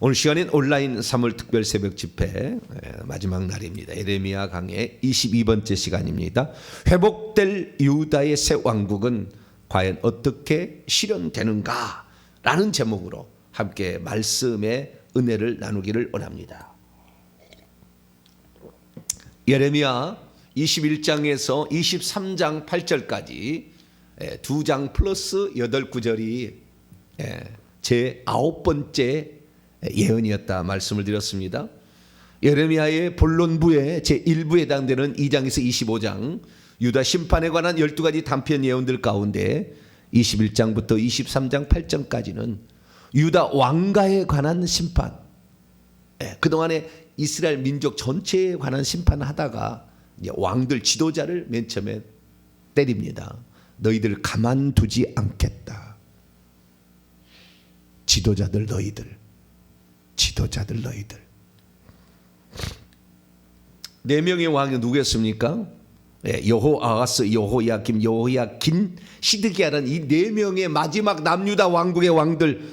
오늘 시간은 온라인 3월 특별 새벽 집회 마지막 날입니다. 예레미야 강의 22번째 시간입니다. 회복될 유다의 새 왕국은 과연 어떻게 실현되는가? 라는 제목으로 함께 말씀의 은혜를 나누기를 원합니다. 예레미야 21장에서 23장 8절까지 2장 플러스 8구절이 제 9번째 예언이었다 말씀을 드렸습니다. 예레미야의 본론부의 제1부에 해당되는 2장에서 25장 유다 심판에 관한 12가지 단편 예언들 가운데 21장부터 23장 8절까지는 유다 왕가에 관한 심판, 그동안에 이스라엘 민족 전체에 관한 심판을 하다가 왕들 지도자를 맨 처음에 때립니다. 너희들 가만두지 않겠다. 지도자들 너희들. 네 명의 왕이 누구였습니까? 여호아하스, 여호야김, 여호야긴, 시드기야라는 이 네 명의 마지막 남유다 왕국의 왕들,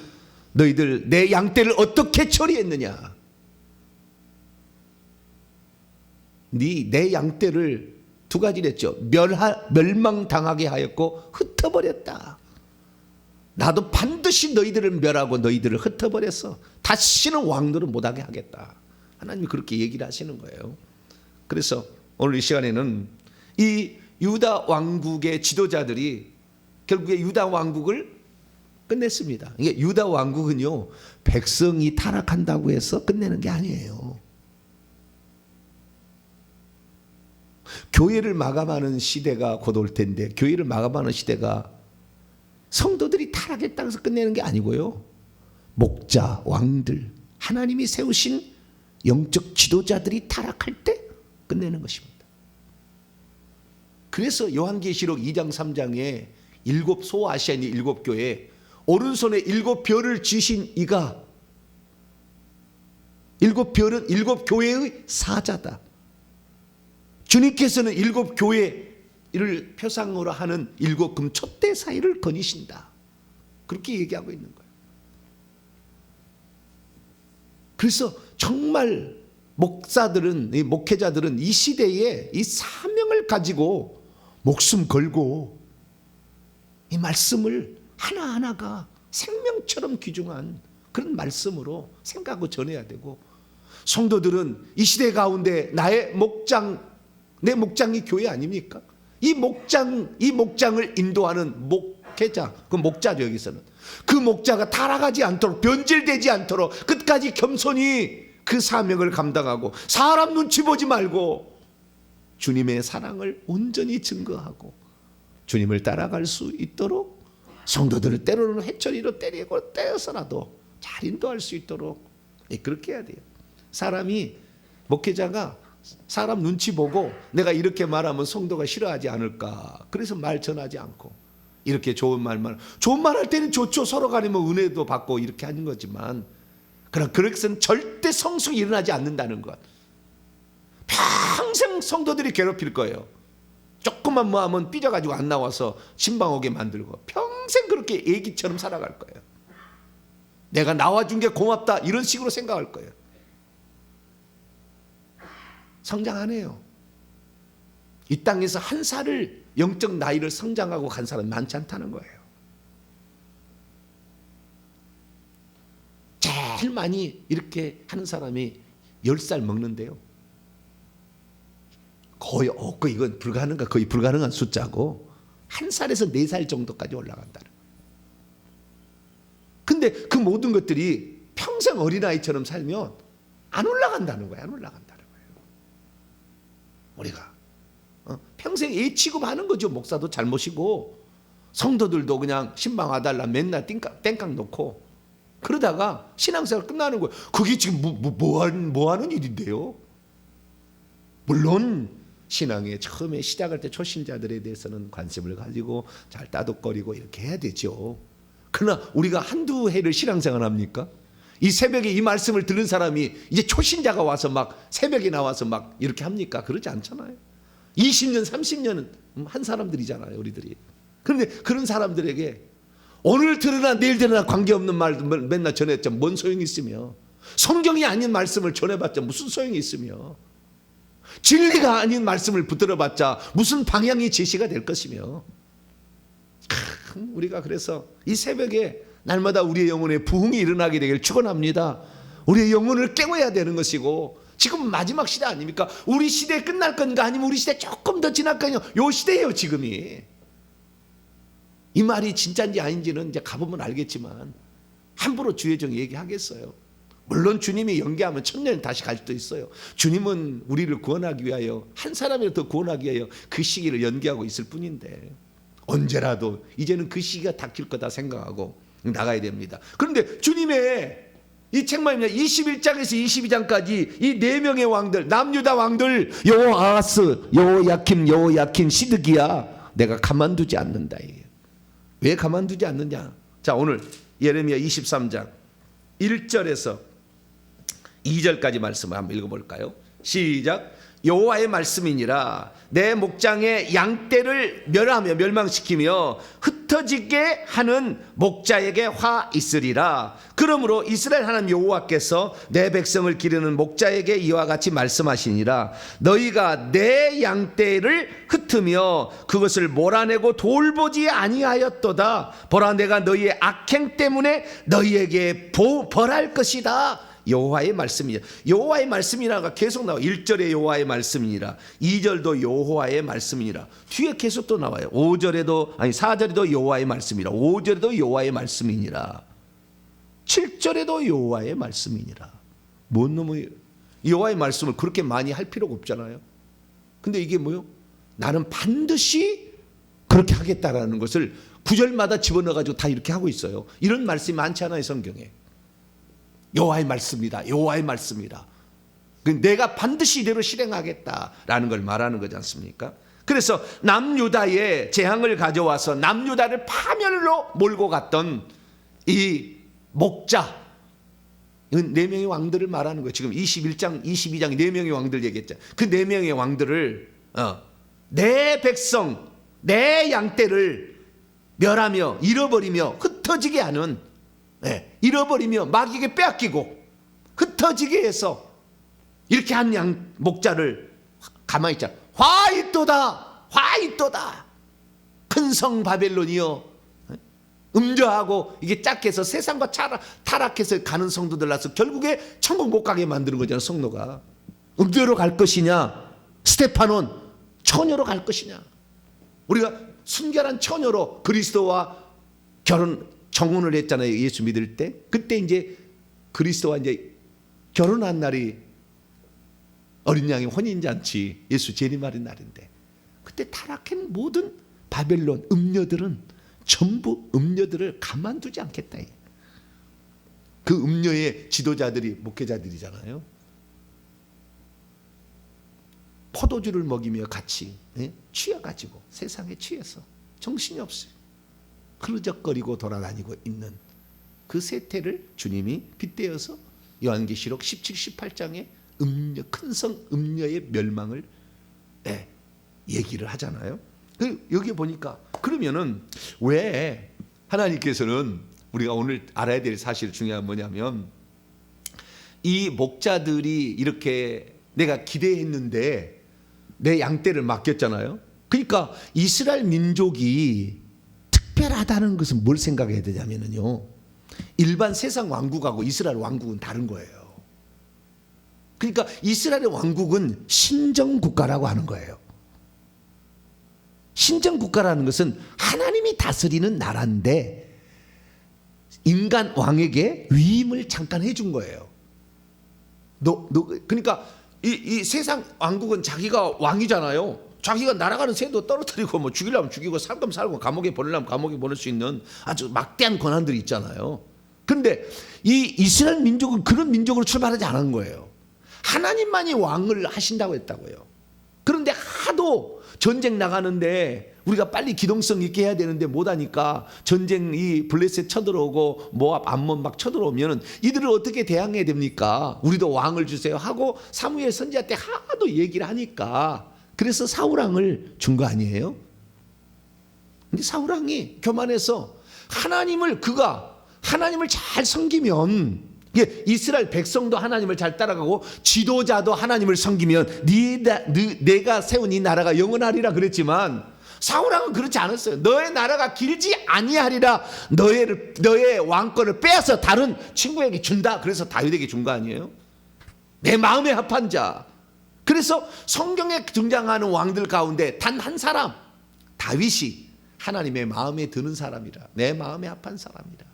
너희들 내 양떼를 어떻게 처리했느냐? 내 양떼를 두 가지를 했죠. 멸망당하게 하였고 흩어버렸다. 나도 반드시 너희들을 멸하고 너희들을 흩어버렸어. 다시는 왕들은 못하게 하겠다. 하나님이 그렇게 얘기를 하시는 거예요. 그래서 오늘 이 시간에는 이 유다 왕국의 지도자들이 결국에 유다 왕국을 끝냈습니다. 이게 유다 왕국은요, 백성이 타락한다고 해서 끝내는 게 아니에요. 교회를 마감하는 시대가 곧 올 텐데, 교회를 마감하는 시대가 성도들이 타락했다고 해서 끝내는 게 아니고요, 목자, 왕들, 하나님이 세우신 영적 지도자들이 타락할 때 끝내는 것입니다. 그래서 요한계시록 2장 3장에 일곱 소아시아인 일곱 교회, 오른손에 일곱 별을 쥐신 이가, 일곱 별은 일곱 교회의 사자다. 주님께서는 일곱 교회를 표상으로 하는 일곱 금 촛대 사이를 거니신다. 그렇게 얘기하고 있는 거예요. 그래서 정말 목사들은, 이 목회자들은 이 시대에 이 사명을 가지고 목숨 걸고 이 말씀을 하나하나가 생명처럼 귀중한 그런 말씀으로 생각하고 전해야 되고, 성도들은 이 시대 가운데 나의 목장, 내 목장이 교회 아닙니까? 이 목장을 인도하는 목회자, 그 목자죠 여기서는. 그 목자가 타락하지 않도록, 변질되지 않도록 끝까지 겸손히 그 사명을 감당하고 사람 눈치 보지 말고 주님의 사랑을 온전히 증거하고 주님을 따라갈 수 있도록, 성도들을 때로는 회초리로 때리고 떼어서라도 잘 인도할 수 있도록 그렇게 해야 돼요. 사람이, 목회자가 사람 눈치 보고 내가 이렇게 말하면 성도가 싫어하지 않을까, 그래서 말 전하지 않고 이렇게 좋은 말만, 좋은 말 할 때는 좋죠. 서로 간에 뭐 은혜도 받고 이렇게 하는 거지만, 그러나 그렇게는 절대 성숙이 일어나지 않는다는 것. 평생 성도들이 괴롭힐 거예요. 조금만 뭐 하면 삐져가지고 안 나와서 신방 오게 만들고 평생 그렇게 애기처럼 살아갈 거예요. 내가 나와준 게 고맙다 이런 식으로 생각할 거예요. 성장 안 해요. 이 땅에서 한 살을, 영적 나이를 성장하고 간 사람이 많지 않다는 거예요. 제일 많이 이렇게 하는 사람이 10살 먹는데요, 거의 없고, 이건 거의 불가능한 숫자고, 1살에서 4살 정도까지 올라간다는 거예요. 근데 그 모든 것들이 평생 어린아이처럼 살면 안 올라간다는 거예요. 안 올라간다는 거예요. 우리가 평생 애 취급하는 거죠. 목사도 잘못이고 성도들도 그냥 신방 와달라 맨날 땡깡 놓고 그러다가 신앙생활 끝나는 거예요. 그게 지금 뭐 하는 일인데요. 물론 신앙의 처음에 시작할 때 초신자들에 대해서는 관심을 가지고 잘 따독거리고 이렇게 해야 되죠. 그러나 우리가 한두 해를 신앙생활 합니까? 이 새벽에 이 말씀을 들은 사람이 이제 초신자가 와서 막 새벽에 나와서 막 이렇게 합니까? 그러지 않잖아요. 20년 30년은 한 사람들이잖아요, 우리들이. 그런데 그런 사람들에게 오늘 들으나 내일 들으나 관계없는 말도 맨날 전했죠. 뭔 소용이 있으며, 성경이 아닌 말씀을 전해봤자 무슨 소용이 있으며, 진리가 아닌 말씀을 붙들어봤자 무슨 방향이 제시가 될 것이며. 우리가 그래서 이 새벽에 날마다 우리의 영혼에 부흥이 일어나게 되길 축원합니다. 우리의 영혼을 깨워야 되는 것이고, 지금 마지막 시대 아닙니까? 우리 시대 끝날 건가 아니면 우리 시대 조금 더 지날 건가, 요 시대예요 지금이. 이 말이 진짜인지 아닌지는 이제 가보면 알겠지만 함부로 주의정 얘기하겠어요. 물론 주님이 연기하면 1000년 다시 갈 수도 있어요. 주님은 우리를 구원하기 위하여, 한 사람이라도 더 구원하기 위하여 그 시기를 연기하고 있을 뿐인데, 언제라도 이제는 그 시기가 닥칠 거다 생각하고 나가야 됩니다. 그런데 주님의 이 책망입니다. 21장에서 22장까지 이 4명의 왕들, 남유다 왕들, 여호아하스, 여호야킴, 시드기야, 내가 가만두지 않는다. 왜 가만두지 않느냐? 자, 오늘 예레미야 23장 1절에서 2절까지 말씀을 한번 읽어볼까요? 시작. 여호와의 말씀이니라. 내 목장의 양떼를 멸하며 멸망시키며 흩어지게 하는 목자에게 화 있으리라. 그러므로 이스라엘 하나님 여호와께서 내 백성을 기르는 목자에게 이와 같이 말씀하시니라. 너희가 내 양떼를 흩으며 그것을 몰아내고 돌보지 아니하였도다. 보라, 내가 너희의 악행 때문에 너희에게 벌할 것이다. 여호와의 말씀이라. 여호와의 말씀이라가 계속 나와요. 1절에 여호와의 말씀이니라, 2절도 여호와의 말씀이니라. 뒤에 계속 또 나와요. 4절에도 여호와의 말씀이라, 5절에도 여호와의 말씀이니라, 7절에도 여호와의 말씀이니라. 뭔 놈의 여호와의 말씀을 그렇게 많이 할 필요가 없잖아요. 근데 이게 뭐요? 나는 반드시 그렇게 하겠다라는 것을 구절마다 집어넣어가지고 다 이렇게 하고 있어요. 이런 말씀이 많지 않아요 성경에. 여호와의 말씀이다, 여호와의 말씀이다. 내가 반드시 이대로 실행하겠다라는 걸 말하는 거지 않습니까? 그래서 남유다에 재앙을 가져와서 남유다를 파멸로 몰고 갔던 이 목자, 이건 4명의 왕들을 말하는 거예요. 지금 21장 22장 4명의 왕들 얘기했죠. 그 4명의 왕들을 내 백성, 내 양떼를 멸하며 잃어버리며 흩어지게 하는, 잃어버리며 마귀에게 빼앗기고 흩어지게 해서 이렇게 한 양 목자를 가만히 있자. 화 있도다. 큰 성 바벨론이여, 음저하고 이게 작게 해서 세상과 타락해서 가는 성도들 나서 결국에 천국 못 가게 만드는 거잖아. 성도가 음료로 갈 것이냐, 스테파논 처녀로 갈 것이냐. 우리가 순결한 처녀로 그리스도와 정혼을 했잖아요. 예수 믿을 때. 그때 이제 그리스도와 이제 결혼한 날이 어린 양의 혼인잔치, 예수 재림하는 날인데, 그때 타락한 모든 바벨론 음녀들은 전부 음녀들을 가만두지 않겠다. 그 음녀의 지도자들이 목회자들이잖아요. 포도주를 먹이며 같이 취해가지고 세상에 취해서 정신이 없어요. 흐르적거리고 돌아다니고 있는 그 세태를 주님이 빗대어서 요한계시록 17, 18장에 큰 성 음녀의 멸망을 얘기를 하잖아요. 여기 보니까 그러면은 왜 하나님께서는, 우리가 오늘 알아야 될 사실 중요한 뭐냐면, 이 목자들이 이렇게 내가 기대했는데 내 양떼를 맡겼잖아요. 그러니까 이스라엘 민족이 특별하다는 것은 뭘 생각해야 되냐면요, 일반 세상 왕국하고 이스라엘 왕국은 다른 거예요. 그러니까 이스라엘의 왕국은 신정국가라고 하는 거예요. 신정국가라는 것은 하나님이 다스리는 나라인데 인간 왕에게 위임을 잠깐 해준 거예요. 그러니까 이 세상 왕국은 자기가 왕이잖아요. 자기가 날아가는 새도 떨어뜨리고, 뭐 죽이려면 죽이고, 살 거면 살고, 감옥에 보내려면 감옥에 보낼 수 있는 아주 막대한 권한들이 있잖아요. 그런데 이 이스라엘 민족은 그런 민족으로 출발하지 않은 거예요. 하나님만이 왕을 하신다고 했다고요. 그런데 하도 전쟁 나가는데 우리가 빨리 기동성 있게 해야 되는데 못하니까, 전쟁이 블레셋 쳐들어오고 모압 암몬 막 쳐들어오면 이들을 어떻게 대항해야 됩니까? 우리도 왕을 주세요 하고 사무엘 선지자 때 하도 얘기를 하니까, 그래서 사울왕을 준 거 아니에요? 근데 사울왕이 교만해서 하나님을 잘 섬기면 이스라엘 백성도 하나님을 잘 따라가고 지도자도 하나님을 섬기면 내가 세운 이 나라가 영원하리라 그랬지만 사울왕은 그렇지 않았어요. 너의 나라가 길지 아니하리라. 너의 왕권을 빼앗아 다른 친구에게 준다. 그래서 다윗에게 준 거 아니에요? 내 마음에 합한 자. 그래서 성경에 등장하는 왕들 가운데 단 한 사람, 다윗이 하나님의 마음에 드는 사람이라. 내 마음에 합한 사람이라.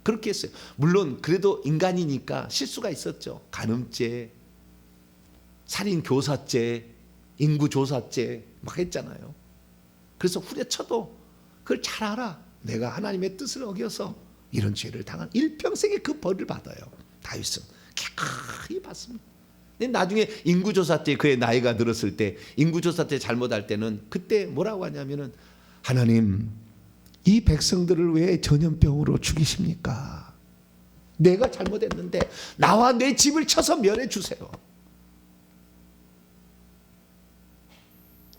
그렇게 했어요. 물론 그래도 인간이니까 실수가 있었죠. 간음죄, 살인교사죄, 인구조사죄 막 했잖아요. 그래서 후려쳐도 그걸 잘 알아. 내가 하나님의 뜻을 어겨서 이런 죄를 당한 일평생에 그 벌을 받아요. 다윗은 기꺼이 받습니다. 근데 나중에 인구조사 때 그의 나이가 들었을 때 인구조사 때 잘못할 때는 그때 뭐라고 하냐면은 하나님 이 백성들을 왜 전염병으로 죽이십니까? 내가 잘못했는데 나와 내 집을 쳐서 멸해 주세요.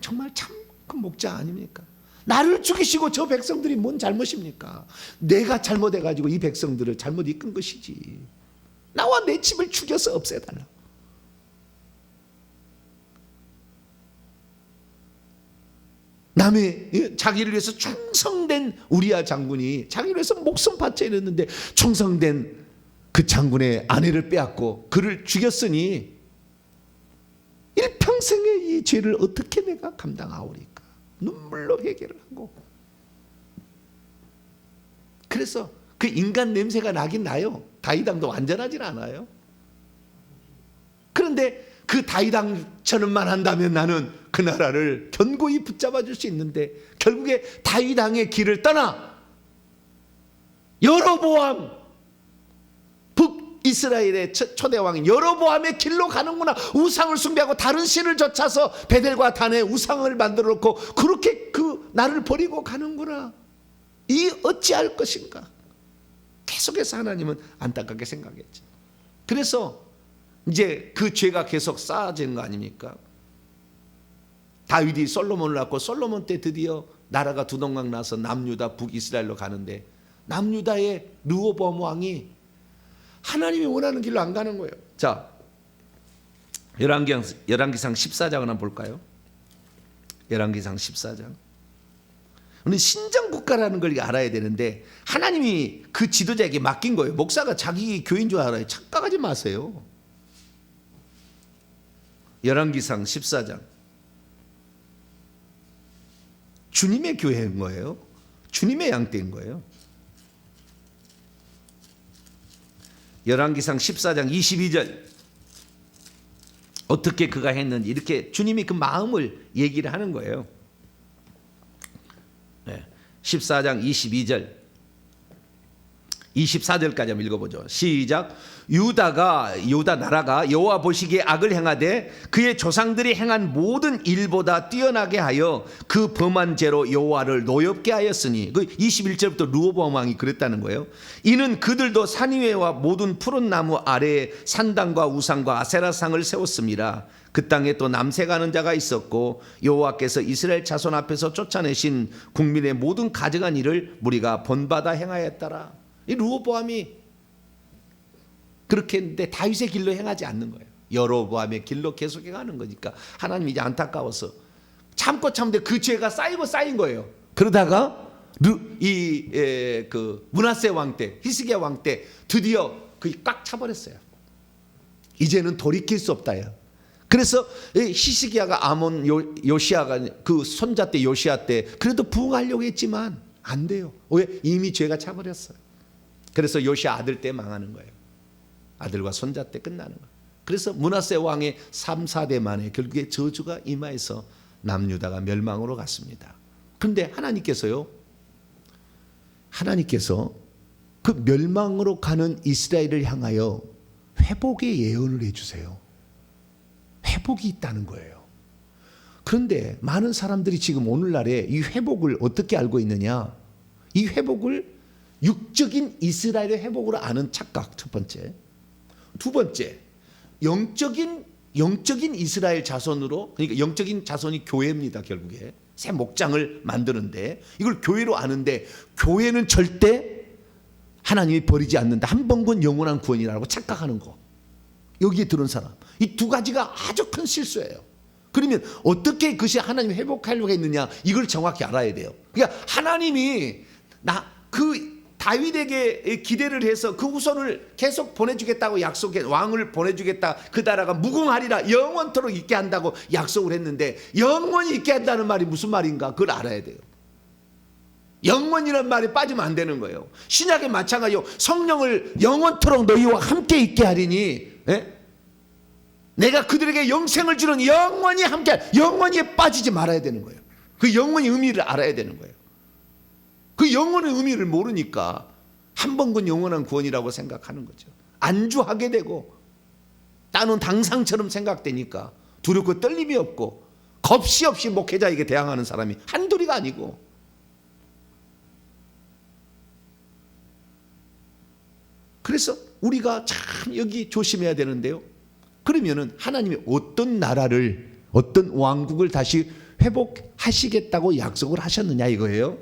정말 참 그 목자 아닙니까? 나를 죽이시고 저 백성들이 뭔 잘못입니까? 내가 잘못해가지고 이 백성들을 잘못 이끈 것이지. 나와 내 집을 죽여서 없애달라. 남의 자기를 위해서 충성된 우리야 장군이 자기를 위해서 목숨 바쳐 이랬는데 충성된 그 장군의 아내를 빼앗고 그를 죽였으니 일평생의 이 죄를 어떻게 내가 감당하오리까? 눈물로 해결을 하고. 그래서 그 인간 냄새가 나긴 나요. 다윗왕도 완전하진 않아요. 그런데 그 다윗왕처럼만 한다면 나는 그 나라를 견고히 붙잡아 줄 수 있는데 결국에 다윗왕의 길을 떠나 여로보암 북이스라엘의 초대왕인 여로보암의 길로 가는구나. 우상을 숭배하고 다른 신을 좇아서 베델과 단에 우상을 만들어 놓고 그렇게 그 나를 버리고 가는구나. 이 어찌할 것인가. 계속해서 하나님은 안타깝게 생각했죠. 그래서 이제 그 죄가 계속 쌓아지는 거 아닙니까? 다윗이 솔로몬을 낳고 솔로몬 때 드디어 나라가 두동강 나서 남유다 북이스라엘로 가는데 남유다의 르호보암 왕이 하나님이 원하는 길로 안 가는 거예요. 자, 열왕기상 14장을 한번 볼까요? 열왕기상 14장. 우리 신정국가라는 걸 알아야 되는데 하나님이 그 지도자에게 맡긴 거예요. 목사가 자기 교인 줄 알아요. 착각하지 마세요. 열왕기상 14장. 주님의 교회인 거예요. 주님의 양떼인 거예요. 열왕기상 14장 22절. 어떻게 그가 했는지 이렇게 주님이 그 마음을 얘기를 하는 거예요. 14장 22절 24절까지 한번 읽어보죠. 시작. 유다 나라가 여호와 보시기에 악을 행하되 그의 조상들이 행한 모든 일보다 뛰어나게 하여 그 범한 죄로 여호와를 노엽게 하였으니 그 21절부터 르호보암 왕이 그랬다는 거예요. 이는 그들도 산 위에와 모든 푸른 나무 아래에 산당과 우상과 아세라상을 세웠습니다. 그 땅에 또 남색하는 자가 있었고 여호와께서 이스라엘 자손 앞에서 쫓아내신 국민의 모든 가증한 일을 무리가 본받아 행하였더라. 이 르호보암이 그렇게 했는데 다윗의 길로 행하지 않는 거예요. 여로보암의 길로 계속해 가는 거니까 하나님이 이제 안타까워서 참고 참는데 그 죄가 쌓이고 쌓인 거예요. 그러다가 그 므낫세 왕 때, 히스기야 왕 때 드디어 그게 꽉 차버렸어요. 이제는 돌이킬 수 없다요. 그래서 히스기야가 아몬 요시아가 그 손자 때 요시아 때 그래도 부흥하려고 했지만 안 돼요. 왜? 이미 죄가 차버렸어요. 그래서 요시아 아들 때 망하는 거예요. 아들과 손자 때 끝나는 거예요. 그래서 므낫세 왕의 3, 4대 만에 결국에 저주가 임하여서 남유다가 멸망으로 갔습니다. 그런데 하나님께서 그 멸망으로 가는 이스라엘을 향하여 회복의 예언을 해주세요. 회복이 있다는 거예요. 그런데 많은 사람들이 지금 오늘날에 이 회복을 어떻게 알고 있느냐? 이 회복을 육적인 이스라엘의 회복으로 아는 착각, 첫 번째. 두 번째, 영적인 이스라엘 자손으로, 그러니까 영적인 자손이 교회입니다. 결국에 새 목장을 만드는데 이걸 교회로 아는데 교회는 절대 하나님이 버리지 않는다. 한 번 구원 영원한 구원이라고 착각하는 거. 여기에 들은 사람. 이 두 가지가 아주 큰 실수예요. 그러면 어떻게 그것이 하나님이 회복하려고 했느냐, 이걸 정확히 알아야 돼요. 그러니까 하나님이 그 다윗에게 기대를 해서 그 후손을 계속 보내주겠다고 약속해, 왕을 보내주겠다, 그 나라가 무궁하리라, 영원토록 있게 한다고 약속을 했는데, 영원히 있게 한다는 말이 무슨 말인가, 그걸 알아야 돼요. 영원이라는 말이 빠지면 안 되는 거예요. 신약에 마찬가지요. 성령을 영원토록 너희와 함께 있게 하리니, 내가 그들에게 영생을 주는, 영원히 함께, 영원히에 빠지지 말아야 되는 거예요. 그 영원의 의미를 알아야 되는 거예요. 그 영원의 의미를 모르니까 한 번 군 영원한 구원이라고 생각하는 거죠. 안주하게 되고 따놓은 당상처럼 생각되니까 두렵고 떨림이 없고 겁시 없이 목회자에게 대항하는 사람이 한둘이가 아니고, 그래서 우리가 참 여기 조심해야 되는데요. 그러면은 하나님이 어떤 나라를, 어떤 왕국을 다시 회복하시겠다고 약속을 하셨느냐 이거예요.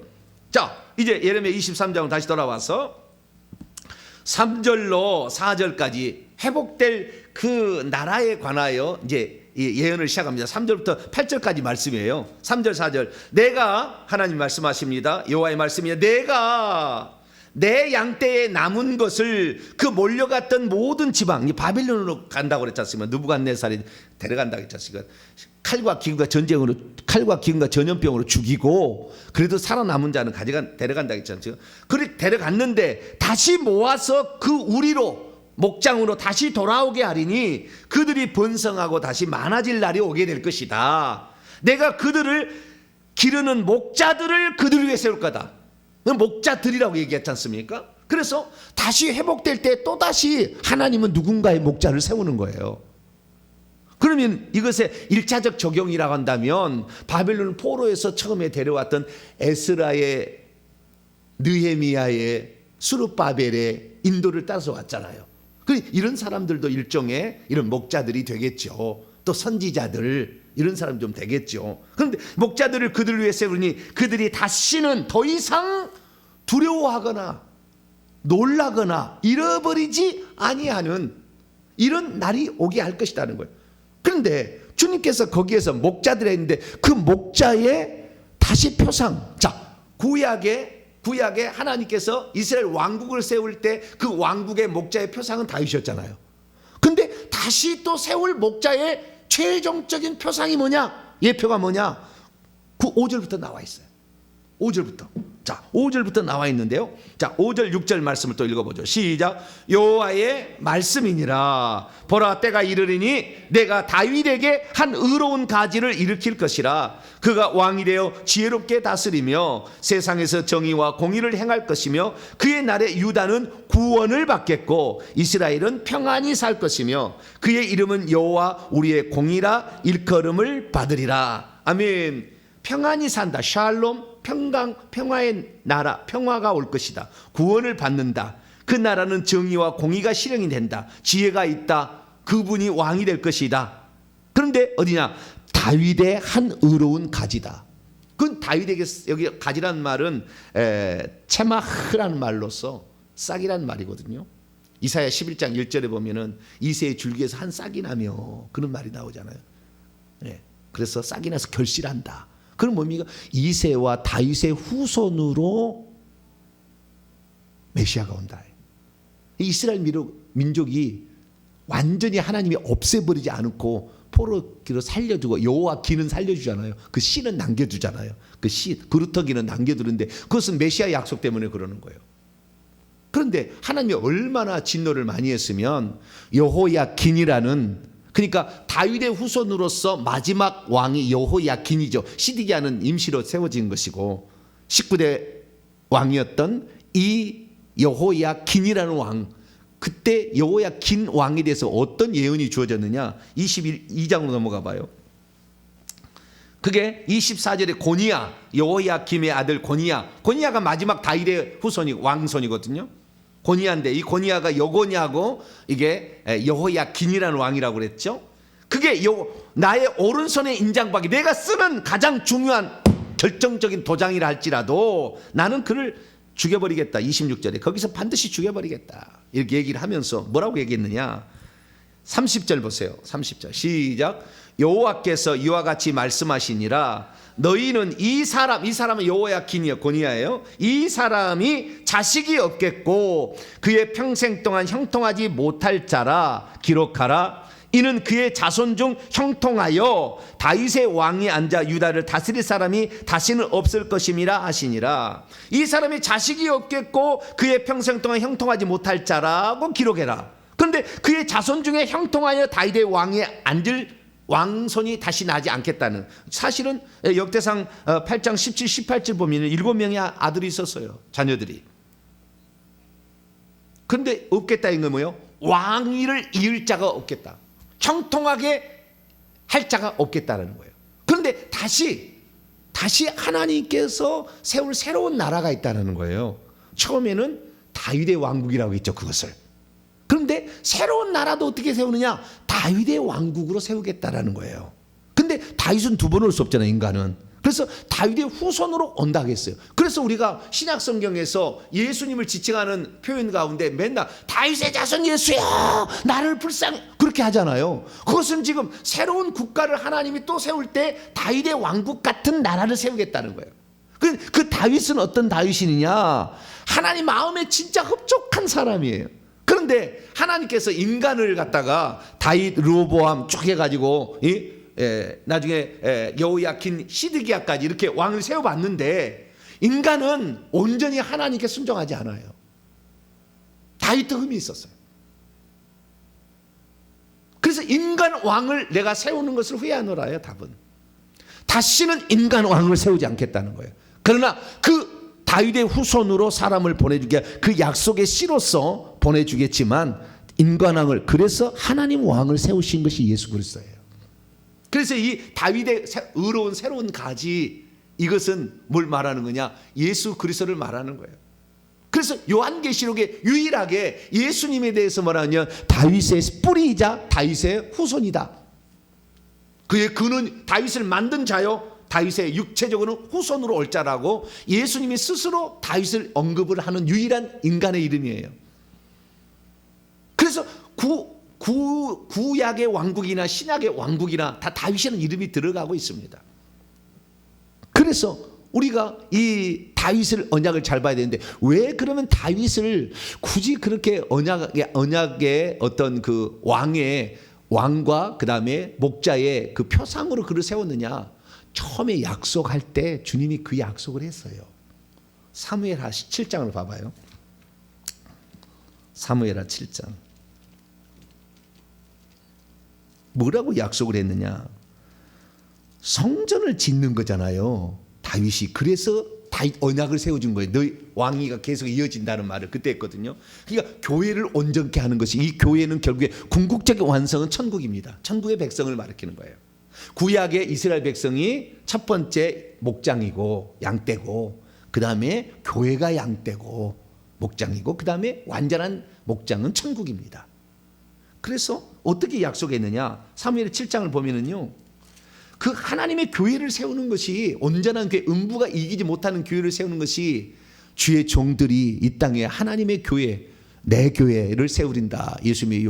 자, 이제 예레미야 23장으로 다시 돌아와서 3절로 4절까지 회복될 그 나라에 관하여 이제 예언을 시작합니다. 3절부터 8절까지 말씀이에요. 3절 4절. 내가, 하나님 말씀하십니다. 여호와의 말씀이에요. 내가 내 양떼에 남은 것을 그 몰려갔던 모든 지방, 바빌론으로 간다고 그랬지 않습니까? 느부갓네살이 데려간다고 했지 않습니까? 칼과 기근과 전쟁으로, 칼과 기근과 전염병으로 죽이고, 그래도 살아남은 자는 데려간다고 했지 않습니까? 그래 데려갔는데 다시 모아서 그 우리로, 목장으로 다시 돌아오게 하리니 그들이 번성하고 다시 많아질 날이 오게 될 것이다. 내가 그들을 기르는 목자들을 그들 위해 세울 거다. 목자들이라고 얘기했지 않습니까? 그래서 다시 회복될 때 또다시 하나님은 누군가의 목자를 세우는 거예요. 그러면 이것의 1차적 적용이라고 한다면, 바벨론 포로에서 처음에 데려왔던 에스라의, 느헤미야의, 수르바벨의 인도를 따라서 왔잖아요. 이런 사람들도 일종의 이런 목자들이 되겠죠. 또 선지자들, 이런 사람 좀 되겠죠. 그런데 목자들을 그들 위해 세우니 그들이 다시는 더 이상 두려워하거나 놀라거나 잃어버리지 아니하는 이런 날이 오게 할 것이라는 거예요. 그런데 주님께서 거기에서 목자들 했는데 그 목자의 다시 표상, 자, 구약에 하나님께서 이스라엘 왕국을 세울 때 그 왕국의 목자의 표상은 다윗이었잖아요. 근데 다시 또 세울 목자의 최종적인 표상이 뭐냐? 예표가 뭐냐? 그 5절부터 나와 있어요. 5절부터. 자, 5절부터 나와 있는데요. 자, 5절 6절 말씀을 또 읽어보죠. 시작. 여호와의 말씀이니라. 보라, 때가 이르리니 내가 다윗에게 한 의로운 가지를 일으킬 것이라. 그가 왕이 되어 지혜롭게 다스리며 세상에서 정의와 공의를 행할 것이며 그의 날에 유다는 구원을 받겠고 이스라엘은 평안히 살 것이며 그의 이름은 여호와 우리의 공의라 일컬음을 받으리라. 아멘. 평안히 산다. 샬롬, 평화의 나라, 평화가 올 것이다. 구원을 받는다. 그 나라는 정의와 공의가 실행이 된다. 지혜가 있다. 그분이 왕이 될 것이다. 그런데 어디냐? 다윗의 한 의로운 가지다. 그건 다윗에게, 여기 가지라는 말은 체마흐라는 말로서 싹이라는 말이거든요. 이사야 11장 1절에 보면은 이새의 줄기에서 한 싹이 나며, 그런 말이 나오잖아요. 그래서 싹이 나서 결실한다. 그럼 뭡니까? 이새와 다윗의 후손으로 메시아가 온다. 이스라엘 민족이 완전히 하나님이 없애버리지 않고 포로기로 살려주고, 여호와 기는 살려주잖아요. 그 씨는 남겨두잖아요. 그 씨, 그루터기는 남겨두는데 그것은 메시아 약속 때문에 그러는 거예요. 그런데 하나님이 얼마나 진노를 많이 했으면 여호야긴이라는, 그러니까 다윗의 후손으로서 마지막 왕이 여호야긴이죠. 시드기야는 임시로 세워진 것이고 19대 왕이었던 이 여호야긴이라는 왕, 그때 여호야긴 왕에 대해서 어떤 예언이 주어졌느냐? 22장으로 넘어가 봐요. 그게 24절에 고니야, 여호야김의 아들 고니야가 마지막 다윗의 후손이 왕손이거든요. 고니야인데 이 고니야가 여고냐고 이게 여호야긴이라는 왕이라고 그랬죠. 그게 나의 오른손에 인장박이, 내가 쓰는 가장 중요한 결정적인 도장이라 할지라도 나는 그를 죽여버리겠다. 26절에 거기서 반드시 죽여버리겠다. 이렇게 얘기를 하면서 뭐라고 얘기했느냐. 30절 보세요. 30절 시작. 여호와께서 이와 같이 말씀하시니라. 너희는 이 사람은 여호야킨이요 고니아예요. 이 사람이 자식이 없겠고 그의 평생 동안 형통하지 못할 자라 기록하라. 이는 그의 자손 중 형통하여 다윗의 왕이 앉아 유다를 다스릴 사람이 다시는 없을 것임이라 하시니라. 이 사람이 자식이 없겠고 그의 평생 동안 형통하지 못할 자라고 기록해라. 그런데 그의 자손 중에 형통하여 다윗의 왕에 앉을 왕손이 다시 나지 않겠다는, 사실은 역대상 8장 17, 18절 보면 7명의 아들이 있었어요. 자녀들이. 그런데 없겠다 이건 뭐예요? 왕위를 이을 자가 없겠다. 형통하게 할 자가 없겠다는 거예요. 그런데 다시 하나님께서 세울 새로운 나라가 있다는 거예요. 처음에는 다윗의 왕국이라고 했죠, 그것을. 그런데 새로운 나라도 어떻게 세우느냐? 다윗의 왕국으로 세우겠다라는 거예요. 근데 다윗은 두 번 올 수 없잖아요, 인간은. 그래서 다윗의 후손으로 온다 했어요. 그래서 우리가 신약 성경에서 예수님을 지칭하는 표현 가운데 맨날 다윗의 자손 예수야 나를 불쌍히 그렇게 하잖아요. 그것은 지금 새로운 국가를 하나님이 또 세울 때 다윗의 왕국 같은 나라를 세우겠다는 거예요. 그 다윗은 어떤 다윗이냐? 하나님 마음에 진짜 흡족한 사람이에요. 그런데 하나님께서 인간을 갖다가 다윗, 르호보암 쭉 해가지고 나중에 여호야킨, 시드기야까지 이렇게 왕을 세워봤는데 인간은 온전히 하나님께 순종하지 않아요. 다윗도 흠이 있었어요. 그래서 인간 왕을 내가 세우는 것을 후회하노라요. 답은 다시는 인간 왕을 세우지 않겠다는 거예요. 그러나 그 다윗의 후손으로 사람을 보내주게 그 약속의 씨로서 보내주겠지만 인간왕을, 그래서 하나님 왕을 세우신 것이 예수 그리스도예요. 그래서 이 다윗의 의로운 새로운 가지, 이것은 뭘 말하는 거냐? 예수 그리스도를 말하는 거예요. 그래서 요한계시록에 유일하게 예수님에 대해서 말하냐? 다윗의 뿌리이자 다윗의 후손이다. 그의 그는 다윗을 만든 자요 다윗의 육체적으로는 후손으로 올 자라고 예수님이 스스로 다윗을 언급을 하는 유일한 인간의 이름이에요. 그래서 구약의 왕국이나 신약의 왕국이나 다 다윗이라는 이름이 들어가고 있습니다. 그래서 우리가 이 다윗을 언약을 잘 봐야 되는데 왜 그러면 다윗을 굳이 그렇게 언약의 어떤 그 왕과 그 다음에 목자의 그 표상으로 그를 세웠느냐? 처음에 약속할 때 주님이 그 약속을 했어요. 사무엘하 7장을 봐봐요. 사무엘하 7장. 뭐라고 약속을 했느냐? 성전을 짓는 거잖아요, 다윗이. 그래서 다윗 언약을 세워준 거예요. 너희 왕위가 계속 이어진다는 말을 그때 했거든요. 그러니까 교회를 온전케 하는 것이, 이 교회는 결국에 궁극적인 완성은 천국입니다. 천국의 백성을 가리키는 거예요. 구약의 이스라엘 백성이 첫 번째 목장이고 양떼고, 그 다음에 교회가 양떼고 목장이고, 그 다음에 완전한 목장은 천국입니다. 그래서 어떻게 약속했느냐? 사무엘 7장을 보면은요, 그 하나님의 교회를 세우는 것이, 온전한 교회, 음부가 이기지 못하는 교회를 세우는 것이, 주의 종들이 이 땅에 하나님의 교회, 내 교회를 세우린다. 예수님이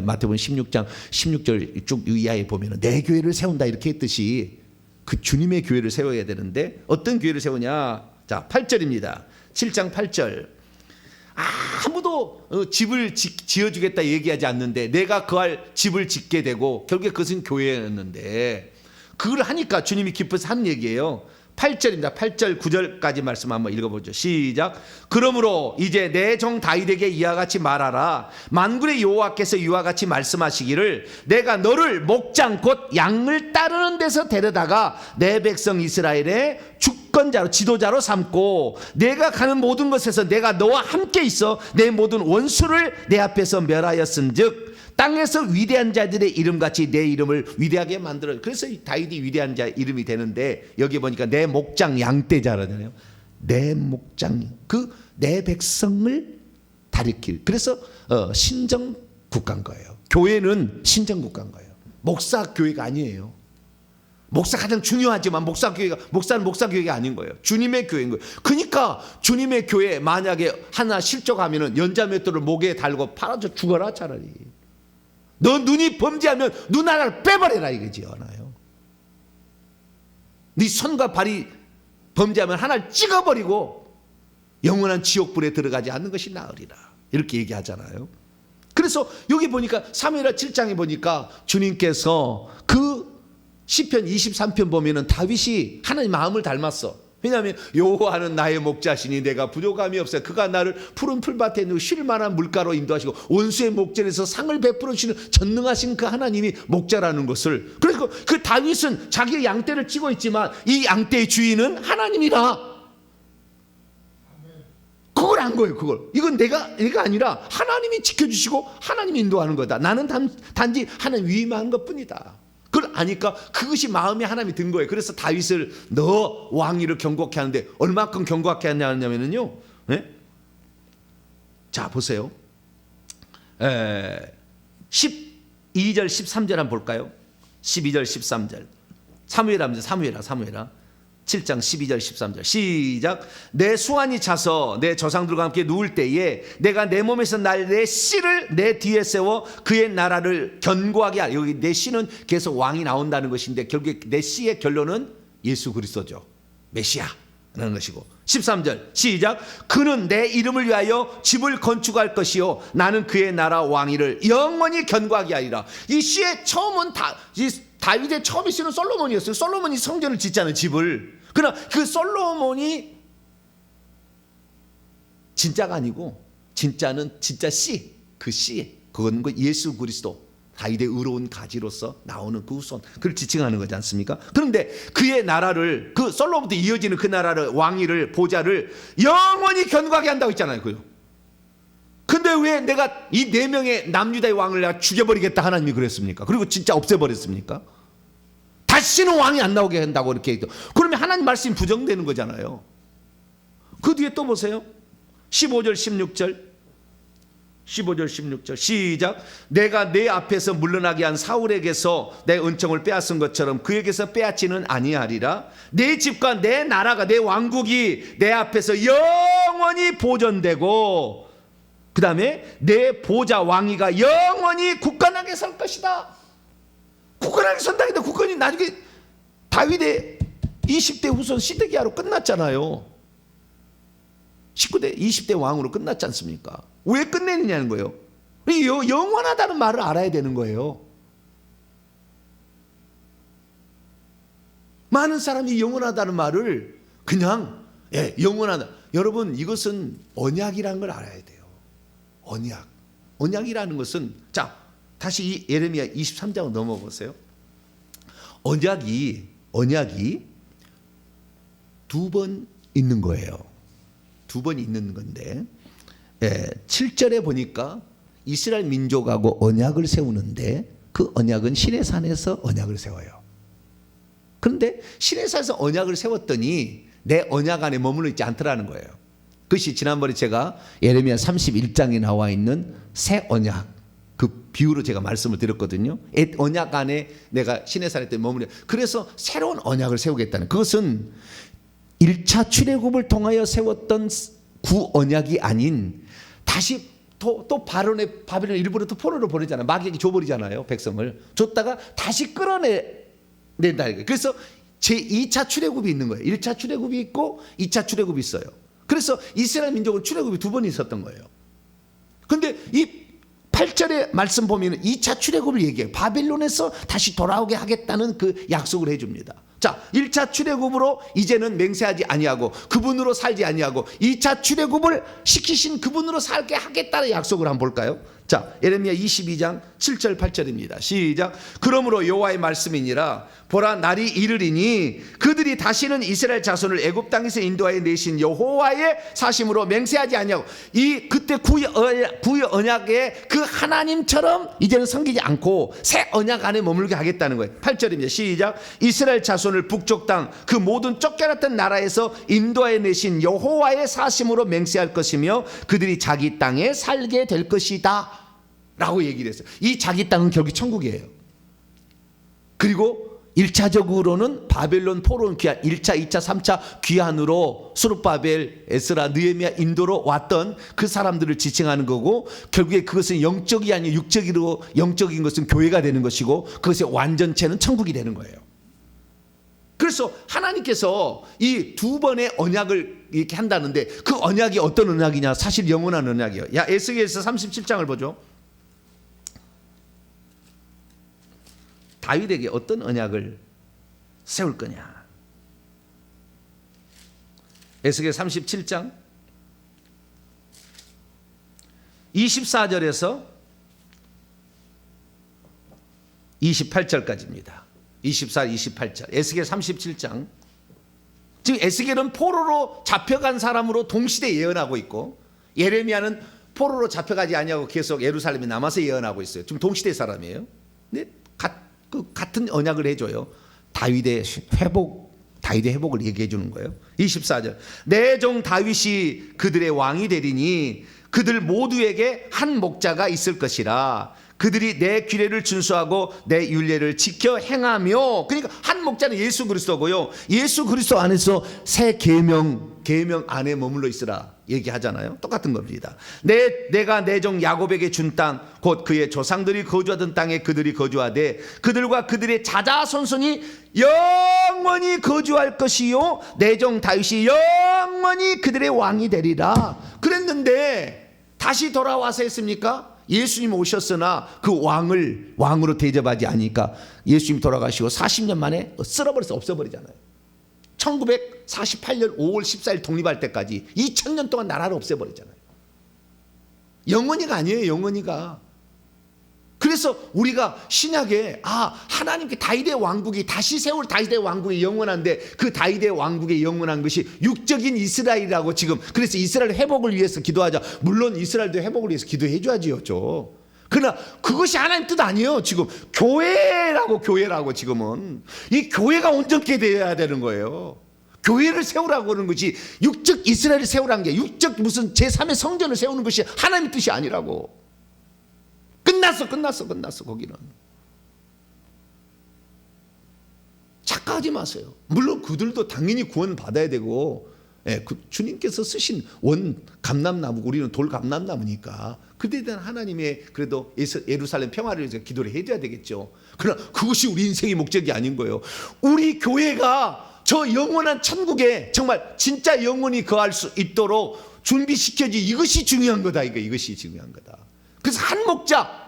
마태복음 16장 16절 쭉 이하에 보면 내 교회를 세운다 이렇게 했듯이 그 주님의 교회를 세워야 되는데 어떤 교회를 세우냐? 자, 8절입니다. 7장 8절. 아무도 집을 지어주겠다 얘기하지 않는데 내가 거할 집을 짓게 되고, 결국에 그것은 교회였는데 그걸 하니까 주님이 기뻐서 하는 얘기예요. 8절입니다. 8절 9절까지 말씀 한번 읽어보죠. 시작. 그러므로 이제 내 종 다윗에게 이와 같이 말하라. 만군의 여호와께서 이와 같이 말씀하시기를 내가 너를 목장 곧 양을 따르는 데서 데려다가 내 백성 이스라엘의 주권자로 지도자로 삼고 내가 가는 모든 것에서 내가 너와 함께 있어 내 모든 원수를 내 앞에서 멸하였은즉 땅에서 위대한 자들의 이름같이 내 이름을 위대하게 만들어. 그래서 다윗이 위대한 자 이름이 되는데 여기 보니까 내 목장 양떼자라잖아요. 내 목장, 그 내 백성을 다리킬. 그래서 신정 국가인 거예요. 교회는 신정 국가인 거예요. 목사 교회가 아니에요. 목사 가장 중요하지만 목사는 목사 교회가 아닌 거예요. 주님의 교회인 거예요. 그러니까 주님의 교회 만약에 하나 실족하면은 연자맷돌을 목에 달고 팔아줘 죽어라 차라리. 너 눈이 범죄하면 눈 하나를 빼버려라 이거지 않아요. 네 손과 발이 범죄하면 하나를 찍어버리고 영원한 지옥불에 들어가지 않는 것이 나으리라. 이렇게 얘기하잖아요. 그래서 여기 보니까 사무엘하 7장에 보니까 주님께서 그 시편 23편 보면은 다윗이 하나님 마음을 닮았어. 왜냐하면 여호와는 나의 목자시니 내가 부족함이 없어요. 그가 나를 푸른 풀밭에 있는 쉴 만한 물가로 인도하시고 원수의 목전에서 상을 베풀어 주시는 전능하신 그 하나님이 목자라는 것을. 그래서 그 다윗은 자기의 양떼를 치고 있지만 이 양떼의 주인은 하나님이라. 그걸 안 거예요. 그걸. 이건 내가 아니라 하나님이 지켜주시고 하나님이 인도하는 거다. 나는 단지 하나님 위임한 것뿐이다. 그걸 아니까 그것이 마음에 하나님이 든 거예요. 그래서 다윗을 너 왕위를 경고케 하는데 얼마큼 경고케 하냐면요. 네? 자 보세요. 12절 13절 한번 볼까요? 12절 13절. 사무엘하 7장 12절 13절 시작. 내 수완이 차서 내 조상들과 함께 누울 때에 내가 내 몸에서 날 내 씨를 내 뒤에 세워 그의 나라를 견고하게 하라. 여기 내 씨는 계속 왕이 나온다는 것인데 결국에 내 씨의 결론은 예수 그리스도죠. 메시아라는 것이고 13절 시작. 그는 내 이름을 위하여 집을 건축할 것이요 나는 그의 나라 왕위를 영원히 견고하게 하리라. 이 씨의 처음은 다윗의 처음의 씨는 솔로몬이었어요. 솔로몬이 성전을 짓잖아요. 집을. 그러나 그 솔로몬이 진짜가 아니고 진짜는 진짜 씨, 그 씨, 그건 예수 그리스도 다윗의 의로운 가지로서 나오는 그 후손, 그걸 지칭하는 거지 않습니까? 그런데 그의 나라를, 그 솔로몬부터 이어지는 그 나라를, 왕위를, 보좌를 영원히 견고하게 한다고 했잖아요. 그요. 근데 왜 내가 이 4명의 남유다의 왕을 내가 죽여버리겠다 하나님이 그랬습니까? 그리고 진짜 없애버렸습니까? 다시는 왕이 안 나오게 한다고 이렇게 해도. 그러면 하나님 말씀이 부정되는 거잖아요. 그 뒤에 또 보세요. 15절 16절 시작. 내가 내 앞에서 물러나게 한 사울에게서 내 은총을 빼앗은 것처럼 그에게서 빼앗지는 아니하리라. 내 집과 내 나라가, 내 왕국이 내 앞에서 영원히 보존되고 그 다음에 내 보좌 왕위가 영원히 굳건하게 설 것이다. 굳건하게 선다는데 굳건히 나중에 다윗의 20대 후손 시드기야로 끝났잖아요. 19대 20대 왕으로 끝났지 않습니까? 왜 끝내느냐는 거예요. 영원하다는 말을 알아야 되는 거예요. 많은 사람이 영원하다는 말을 그냥 영원하다. 여러분 이것은 언약이라는 걸 알아야 돼요. 언약이라는 것은, 자 다시 이 예레미야 23장으로 넘어가 보세요. 언약이 2번 있는 거예요. 2번 있는 건데 7절에 보니까 이스라엘 민족하고 언약을 세우는데 그 언약은 시내산에서 언약을 세워요. 그런데 시내산에서 언약을 세웠더니 내 언약 안에 머물러 있지 않더라는 거예요. 그것이 지난번에 제가 예레미야 31장에 나와 있는 새 언약 그 비유로 제가 말씀을 드렸거든요. 언약 안에 내가 시내산에 때 머무려. 그래서 새로운 언약을 세우겠다는, 그것은 1차 출애굽을 통하여 세웠던 구언약이 아닌 다시 또 바벨론 일부러 또 포로로 보내잖아요. 마귀에게 줘버리잖아요. 백성을 줬다가 다시 끌어낸다. 그래서 제2차 출애굽이 있는 거예요. 1차 출애굽이 있고 2차 출애굽이 있어요. 그래서 이스라엘 민족은 출애굽이 2번 있었던 거예요. 그런데 이 8절의 말씀 보면 2차 출애굽을 얘기해요. 바벨론에서 다시 돌아오게 하겠다는 그 약속을 해줍니다. 자, 1차 출애굽으로 이제는 맹세하지 아니하고 그분으로 살지 아니하고 2차 출애굽을 시키신 그분으로 살게 하겠다는 약속을 한번 볼까요? 자, 예레미야 22장 7절 8절입니다. 시작. 그러므로 여호와의 말씀이니라. 보라, 날이 이르리니 그들이 다시는 이스라엘 자손을 애굽 땅에서 인도하여 내신 여호와의 사심으로 맹세하지 아니하고, 이 그때 구의 언약의 그 하나님처럼 이제는 섬기지 않고 새 언약 안에 머물게 하겠다는 거예요. 8절입니다. 시작. 이스라엘 자손을 북쪽 땅 그 모든 쫓겨났던 나라에서 인도하여 내신 여호와의 사심으로 맹세할 것이며 그들이 자기 땅에 살게 될 것이다 라고 얘기를 했어요. 이 자기 땅은 결국 천국이에요. 그리고 1차적으로는 바벨론 포로는 귀환, 1차, 2차, 3차 귀환으로 수룹바벨, 에스라, 느헤미야, 인도로 왔던 그 사람들을 지칭하는 거고, 결국에 그것은 영적이 아니라 육적으로, 영적인 것은 교회가 되는 것이고, 그것의 완전체는 천국이 되는 거예요. 그래서 하나님께서 이 두 번의 언약을 이렇게 한다는데, 그 언약이 어떤 언약이냐? 사실 영원한 언약이에요. 에스겔서 37장을 보죠. 다윗에게 어떤 언약을 세울 거냐? 에스겔 37장 24절에서 28절까지입니다. 24, 28절. 에스겔 37장. 지금 에스겔은 포로로 잡혀간 사람으로 동시대 예언하고 있고, 예레미야는 포로로 잡혀가지 아니하고 계속 예루살렘에 남아서 예언하고 있어요. 지금 동시대 사람이에요. 근데 같은 언약을 해줘요. 다윗의 회복을 얘기해 주는 거예요. 24절. 내 종 다윗이 그들의 왕이 되리니 그들 모두에게 한 목자가 있을 것이라. 그들이 내 규례를 준수하고 내 율례를 지켜 행하며. 그러니까 한 목자는 예수 그리스도고요. 예수 그리스도 안에서 새 계명 안에 머물러 있으라 얘기하잖아요. 똑같은 겁니다. 내가 내 종 야곱에게 준 땅 곧 그의 조상들이 거주하던 땅에 그들이 거주하되 그들과 그들의 자자손손이 영원히 거주할 것이요 내 종 다윗이 영원히 그들의 왕이 되리라. 그랬는데 다시 돌아와서 했습니까? 예수님 오셨으나 그 왕으로 대접하지 않으니까 예수님 돌아가시고 40년 만에 쓸어버려서 없애버리잖아요. 1948년 5월 14일 독립할 때까지 2000년 동안 나라를 없애버리잖아요. 영원히가 아니에요. 영원히가. 그래서 우리가 신약에 하나님께 다윗의 왕국이 다시 세울 다윗의 왕국이 영원한데, 그 다윗의 왕국의 영원한 것이 육적인 이스라엘이라고 지금. 그래서 이스라엘 회복을 위해서 기도하자. 물론 이스라엘도 회복을 위해서 기도해 줘야지요. 그러나 그것이 하나님 뜻 아니에요. 지금 교회라고 지금은 이 교회가 온전케 되어야 되는 거예요. 교회를 세우라고 하는 것이 육적 이스라엘을 세우라는 게, 육적 무슨 제3의 성전을 세우는 것이 하나님의 뜻이 아니라고. 끝났어 거기는. 착각하지 마세요. 물론 그들도 당연히 구원 받아야 되고, 주님께서 쓰신 원 감람나무, 우리는 돌 감람나무니까 그들에 대한 하나님의 그래도 예루살렘 평화를 위해서 기도를 해줘야 되겠죠. 그러나 그것이 우리 인생의 목적이 아닌 거예요. 우리 교회가 저 영원한 천국에 정말 진짜 영원히 거할 수 있도록 준비시켜지. 이것이 중요한 거다. 이것이 중요한 거다. 그래서 한 목자,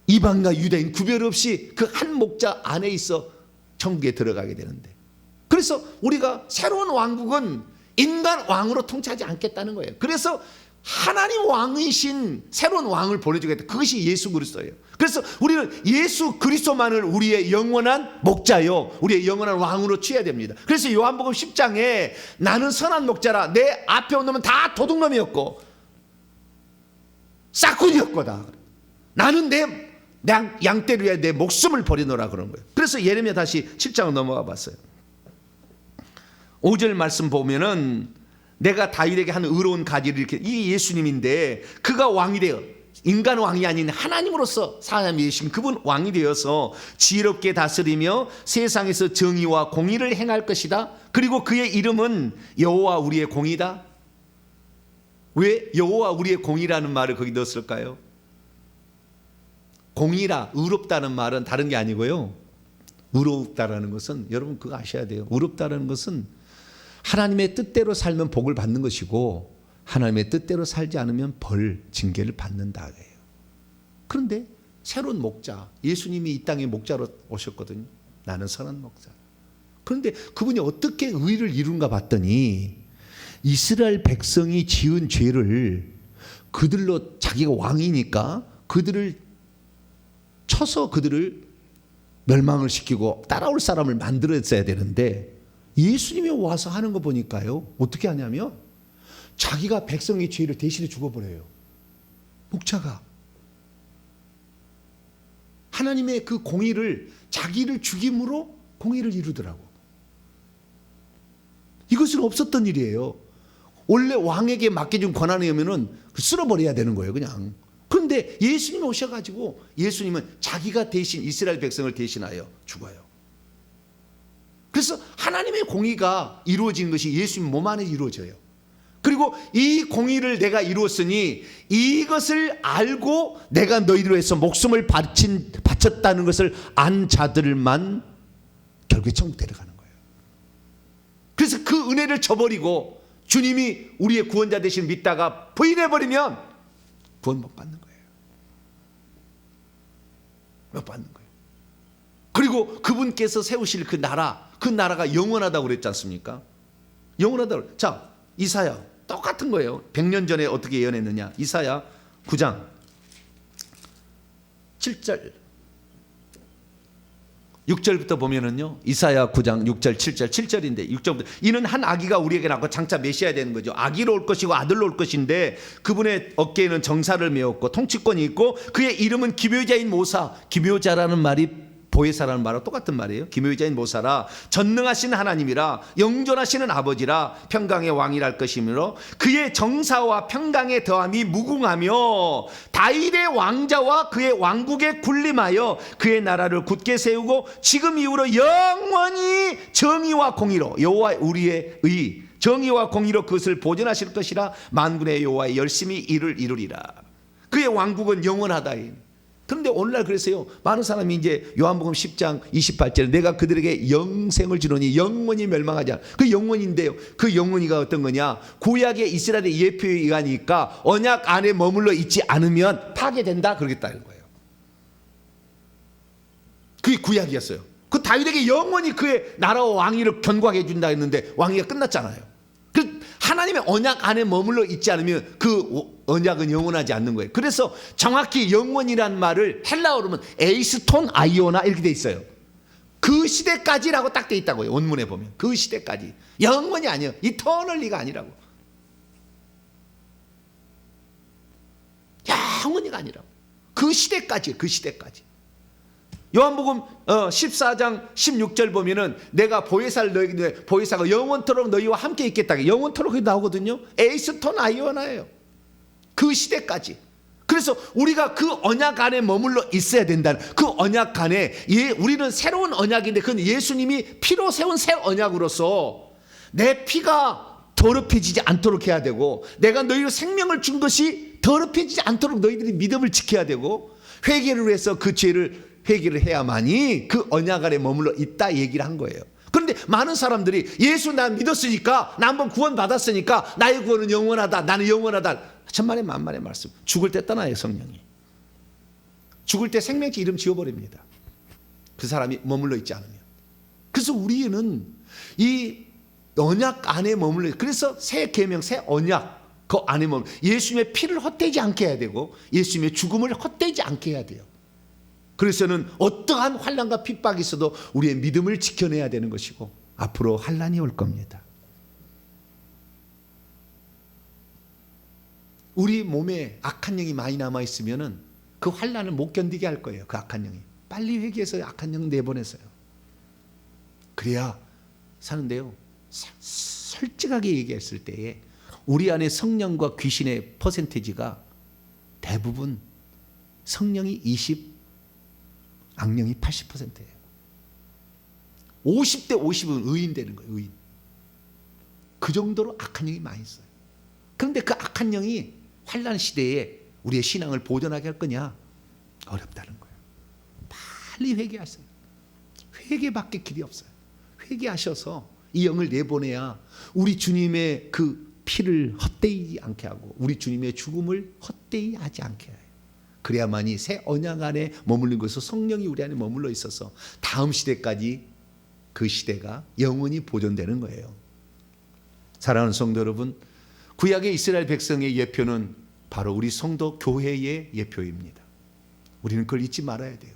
이방과 유대인 구별 없이 그 한 목자 안에 있어 천국에 들어가게 되는데, 그래서 우리가 새로운 왕국은 인간 왕으로 통치하지 않겠다는 거예요. 그래서 하나님 왕이신 새로운 왕을 보내주겠다. 그것이 예수 그리스도예요. 그래서 우리는 예수 그리스도만을 우리의 영원한 목자요, 우리의 영원한 왕으로 취해야 됩니다. 그래서 요한복음 10장에 나는 선한 목자라, 내 앞에 온 놈은 다 도둑놈이었고 싹군이었거다. 나는 내 양떼를 위해 내 목숨을 버리노라 그런 거예요. 그래서 예레미야 다시 7장으로 넘어가 봤어요. 5절 말씀 보면은 내가 다윗에게 한 의로운 가지를 이렇게, 이 예수님인데 그가 왕이 되어, 인간 왕이 아닌 하나님으로서 사람이신 그분 왕이 되어서 지혜롭게 다스리며 세상에서 정의와 공의를 행할 것이다. 그리고 그의 이름은 여호와 우리의 공의다. 왜 여호와 우리의 공의라는 말을 거기 넣었을까요? 공의라, 의롭다는 말은 다른 게 아니고요. 의롭다라는 것은, 여러분 그거 아셔야 돼요. 의롭다라는 것은 하나님의 뜻대로 살면 복을 받는 것이고, 하나님의 뜻대로 살지 않으면 벌, 징계를 받는다예요. 그런데 새로운 목자, 예수님이 이 땅에 목자로 오셨거든요. 나는 선한 목자. 그런데 그분이 어떻게 의를 이룬가 봤더니, 이스라엘 백성이 지은 죄를 그들로, 자기가 왕이니까 그들을 쳐서 그들을 멸망을 시키고 따라올 사람을 만들었어야 되는데, 예수님이 와서 하는 거 보니까요, 어떻게 하냐면 자기가 백성의 죄를 대신해 죽어버려요. 목자가 하나님의 그 공의를, 자기를 죽임으로 공의를 이루더라고. 이것은 없었던 일이에요. 원래 왕에게 맡겨준 권한이면은 쓸어버려야 되는 거예요. 그냥 그런데 예수님이 오셔가지고 예수님은 자기가 대신 이스라엘 백성을 대신하여 죽어요. 그래서 하나님의 공의가 이루어지는 것이 예수님 몸 안에 이루어져요. 그리고 이 공의를 내가 이루었으니 이것을 알고 내가 너희를 위해서 목숨을 바쳤다는 것을 안 자들만 결국에 천국 데려가는 거예요. 그래서 그 은혜를 저버리고 주님이 우리의 구원자 되신 믿다가 부인해버리면 구원 못 받는 거예요. 못 받는 거예요. 그리고 그분께서 세우실 그 나라가 영원하다고 그랬지 않습니까? 영원하다고. 자, 이사야 똑같은 거예요. 100년 전에 어떻게 예언했느냐. 이사야 9장 7절 6절부터 보면은요. 이사야 9장 6절 7절 7절인데 6절부터 이는 한 아기가 우리에게 낳고 장차 메시아야 되는 거죠. 아기로 올 것이고 아들로 올 것인데 그분의 어깨에는 정사를 메었고 통치권이 있고 그의 이름은 기묘자인 모사. 기묘자라는 말이 보혜사라는 말과 똑같은 말이에요. 기묘자인 모사라 전능하신 하나님이라 영존하시는 아버지라 평강의 왕이랄 것이므로 그의 정사와 평강의 더함이 무궁하며 다윗의 왕자와 그의 왕국에 군림하여 그의 나라를 굳게 세우고 지금 이후로 영원히 정의와 공의로 여호와 우리의 의 정의와 공의로 그것을 보존하실 것이라 만군의 여호와의 열심히 이를 이루리라. 그의 왕국은 영원하다. 그런데 오늘날 그래서요 많은 사람이 이제 요한복음 10장 28절에 내가 그들에게 영생을 주노니 영원히 멸망하지 않아. 그 영원인데요. 그 영원히가 어떤 거냐. 구약의 이스라엘의 예표에 의하니까 언약 안에 머물러 있지 않으면 파괴된다 그러겠다는 거예요. 그게 구약이었어요. 그 다윗에게 영원히 그의 나라와 왕위를 견고하게 해준다 했는데 왕위가 끝났잖아요. 그 하나님의 언약 안에 머물러 있지 않으면 그 언약은 영원하지 않는 거예요. 그래서 정확히 영원이라는 말을 헬라어로 하면 에이스톤 아이오나 이렇게 돼 있어요. 그 시대까지라고 딱 돼 있다고요. 원문에 보면 그 시대까지. 영원이 아니에요. 이터널리가 아니라고. 영원히가 아니라고. 그 시대까지. 그 시대까지. 요한복음 14장 16절 보면은 내가 보혜사를 너에게 보혜사가 영원토록 너희와 함께 있겠다. 영원토록 그게 나오거든요. 에이스톤 아이오나예요. 그 시대까지. 그래서 우리가 그 언약 안에 머물러 있어야 된다는 그 언약 안에 우리는 새로운 언약인데 그건 예수님이 피로 세운 새 언약으로서 내 피가 더럽혀지지 않도록 해야 되고 내가 너희로 생명을 준 것이 더럽혀지지 않도록 너희들이 믿음을 지켜야 되고 회개를 해서 그 죄를 회개를 해야만이 그 언약 안에 머물러 있다 얘기를 한 거예요. 그런데 많은 사람들이 예수 난 믿었으니까 나 한번 구원 받았으니까 나의 구원은 영원하다. 나는 영원하다. 천만의 만만의 말씀. 죽을 때 떠나요 성령이. 죽을 때 생명체 이름 지워버립니다. 그 사람이 머물러 있지 않으면. 그래서 우리는 이 언약 안에 머물러 그래서 새 계명 새 언약 그 안에 머물러 예수님의 피를 헛되지 않게 해야 되고 예수님의 죽음을 헛되지 않게 해야 돼요. 그래서는 어떠한 환난과 핍박이 있어도 우리의 믿음을 지켜내야 되는 것이고 앞으로 환난이 올 겁니다. 우리 몸에 악한 영이 많이 남아있으면 그 환난을 못 견디게 할 거예요. 그 악한 영이. 빨리 회개해서 악한 영 내보내서요. 그래야 사는데요. 솔직하게 얘기했을 때에 우리 안에 성령과 귀신의 퍼센테이지가 대부분 성령이 20, 악령이 80%예요. 50대 50은 의인 되는 거예요. 의인. 그 정도로 악한 영이 많이 있어요. 그런데 그 악한 영이 환난 시대에 우리의 신앙을 보존하게 할 거냐? 어렵다는 거예요. 빨리 회개하세요. 회개밖에 길이 없어요. 회개하셔서 이 영을 내보내야 우리 주님의 그 피를 헛되이 않게 하고 우리 주님의 죽음을 헛되이 하지 않게 해요. 그래야만이 새 언약 안에 머물는 것으로 성령이 우리 안에 머물러 있어서 다음 시대까지 그 시대가 영원히 보존되는 거예요. 사랑하는 성도 여러분, 구약의 이스라엘 백성의 예표는 바로 우리 성도 교회의 예표입니다. 우리는 그걸 잊지 말아야 돼요.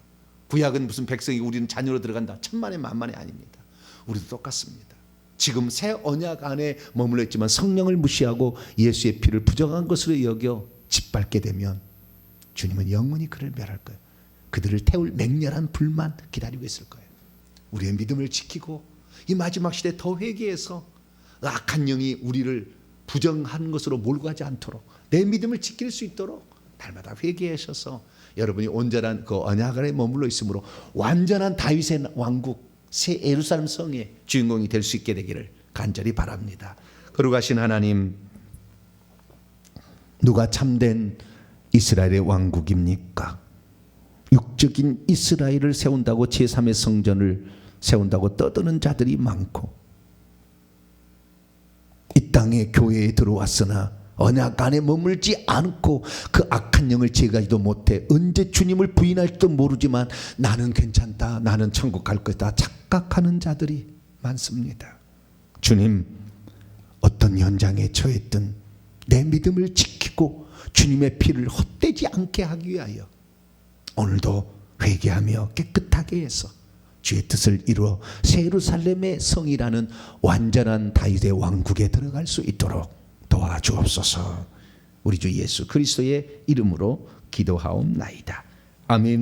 구약은 무슨 백성이 우리는 자녀로 들어간다. 천만의 만만의 아닙니다. 우리도 똑같습니다. 지금 새 언약 안에 머물러 있지만 성령을 무시하고 예수의 피를 부정한 것으로 여겨 짓밟게 되면 주님은 영원히 그를 멸할 거예요. 그들을 태울 맹렬한 불만 기다리고 있을 거예요. 우리의 믿음을 지키고 이 마지막 시대에 더 회개해서 악한 영이 우리를 부정하는 것으로 몰고 가지 않도록 내 믿음을 지킬 수 있도록 날마다 회개하셔서 여러분이 온전한 그 언약 안에 머물러 있으므로 완전한 다윗의 왕국 새 예루살렘 성의 주인공이 될 수 있게 되기를 간절히 바랍니다. 거룩하신 하나님, 누가 참된 이스라엘의 왕국입니까? 육적인 이스라엘을 세운다고 제3의 성전을 세운다고 떠드는 자들이 많고, 이 땅에 교회에 들어왔으나 언약 안에 머물지 않고 그 악한 영을 제거하지도 못해 언제 주님을 부인할지도 모르지만 나는 괜찮다, 나는 천국 갈 것이다 착각하는 자들이 많습니다. 주님, 어떤 현장에 처했든 내 믿음을 지키고 주님의 피를 헛되지 않게 하기 위하여 오늘도 회개하며 깨끗하게 해서 주의 뜻을 이루어 새 예루살렘의 성이라는 완전한 다윗의 왕국에 들어갈 수 있도록 도와주옵소서. 우리 주 예수 그리스도의 이름으로 기도하옵나이다. 아멘.